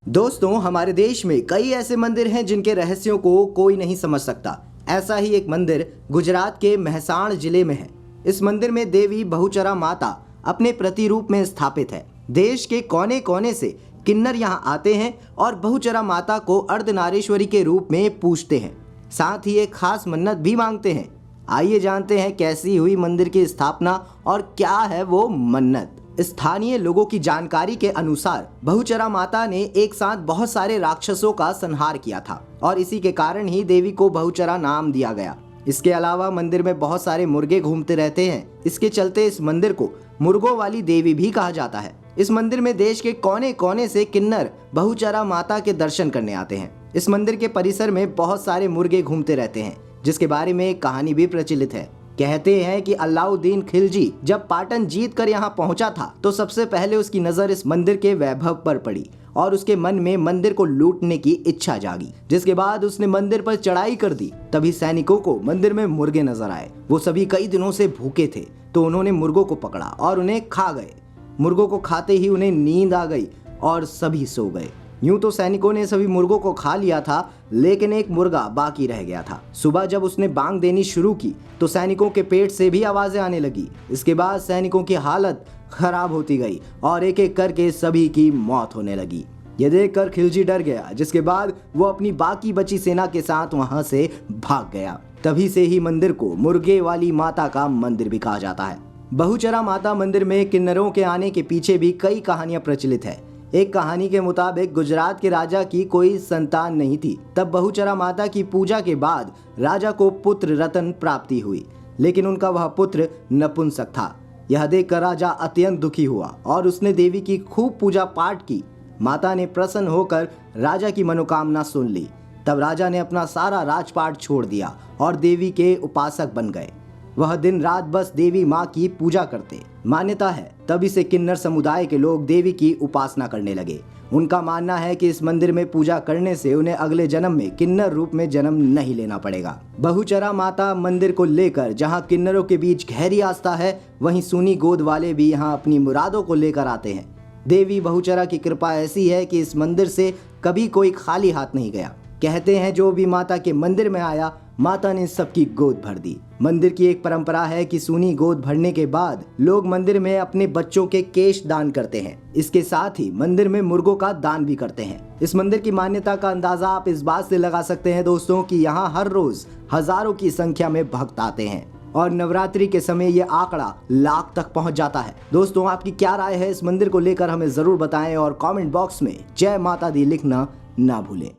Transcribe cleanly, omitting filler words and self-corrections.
दोस्तों, हमारे देश में कई ऐसे मंदिर हैं जिनके रहस्यों को कोई नहीं समझ सकता। ऐसा ही एक मंदिर गुजरात के मेहसाण जिले में है। इस मंदिर में देवी बहुचरा माता अपने प्रतिरूप में स्थापित है। देश के कोने कोने से किन्नर यहाँ आते हैं और बहुचरा माता को अर्धनारीश्वरी के रूप में पूजते हैं। साथ ही एक खास मन्नत भी मांगते हैं। आइए जानते हैं कैसी हुई मंदिर की स्थापना और क्या है वो मन्नत। स्थानीय लोगों की जानकारी के अनुसार बहुचरा माता ने एक साथ बहुत सारे राक्षसों का संहार किया था और इसी के कारण ही देवी को बहुचरा नाम दिया गया। इसके अलावा मंदिर में बहुत सारे मुर्गे घूमते रहते हैं। इसके चलते इस मंदिर को मुर्गों वाली देवी भी कहा जाता है। इस मंदिर में देश के कोने कोने से किन्नर बहुचरा माता के दर्शन करने आते हैं। इस मंदिर के परिसर में बहुत सारे मुर्गे घूमते रहते हैं, जिसके बारे में एक कहानी भी प्रचलित है। कहते हैं कि अलाउद्दीन खिलजी जब पाटन जीत कर यहाँ पहुंचा था तो सबसे पहले उसकी नजर इस मंदिर के वैभव पर पड़ी और उसके मन में मंदिर को लूटने की इच्छा जागी, जिसके बाद उसने मंदिर पर चढ़ाई कर दी। तभी सैनिकों को मंदिर में मुर्गे नजर आए। वो सभी कई दिनों से भूखे थे तो उन्होंने मुर्गों को पकड़ा और उन्हें खा गए। मुर्गों को खाते ही उन्हें नींद आ गई और सभी सो गए। यूं तो सैनिकों ने सभी मुर्गों को खा लिया था, लेकिन एक मुर्गा बाकी रह गया था। सुबह जब उसने बांग देनी शुरू की तो सैनिकों के पेट से भी आवाजें आने लगी। इसके बाद सैनिकों की हालत खराब होती गई और एक एक करके सभी की मौत होने लगी। ये देखकर खिलजी डर गया, जिसके बाद वो अपनी बाकी बची सेना के साथ वहां से भाग गया। तभी से ही मंदिर को मुर्गे वाली माता का मंदिर भी कहा जाता है। बहुचरा माता मंदिर में किन्नरों के आने के पीछे भी कई कहानियां प्रचलित है। एक कहानी के मुताबिक गुजरात के राजा की कोई संतान नहीं थी। तब बहुचरा माता की पूजा के बाद राजा को पुत्र रतन प्राप्ति हुई, लेकिन उनका वह पुत्र नपुंसक था। यह देखकर राजा अत्यंत दुखी हुआ और उसने देवी की खूब पूजा पाठ की। माता ने प्रसन्न होकर राजा की मनोकामना सुन ली। तब राजा ने अपना सारा राजपाट छोड़ दिया और देवी के उपासक बन गए। वह दिन रात बस देवी माँ की पूजा करते। मान्यता है तभी से किन्नर समुदाय के लोग देवी की उपासना करने लगे। उनका मानना है कि इस मंदिर में पूजा करने से उन्हें अगले जन्म में किन्नर रूप में जन्म नहीं लेना पड़ेगा। बहुचरा माता मंदिर को लेकर जहां किन्नरों के बीच गहरी आस्था है, वहीं सूनी गोद वाले भी यहां अपनी मुरादों को लेकर आते हैं। देवी बहुचरा की कृपा ऐसी है कि इस मंदिर से कभी कोई खाली हाथ नहीं गया। कहते हैं जो भी माता के मंदिर में आया, माता ने सबकी गोद भर दी। मंदिर की एक परंपरा है कि सूनी गोद भरने के बाद लोग मंदिर में अपने बच्चों के केश दान करते हैं। इसके साथ ही मंदिर में मुर्गों का दान भी करते हैं। इस मंदिर की मान्यता का अंदाजा आप इस बात से लगा सकते हैं दोस्तों कि यहाँ हर रोज हजारों की संख्या में भक्त आते हैं और नवरात्रि के समय ये आंकड़ा लाख तक पहुंच जाता है। दोस्तों, आपकी क्या राय है इस मंदिर को लेकर हमें जरूर बताएं और कमेंट बॉक्स में जय माता दी लिखना ना भूलें।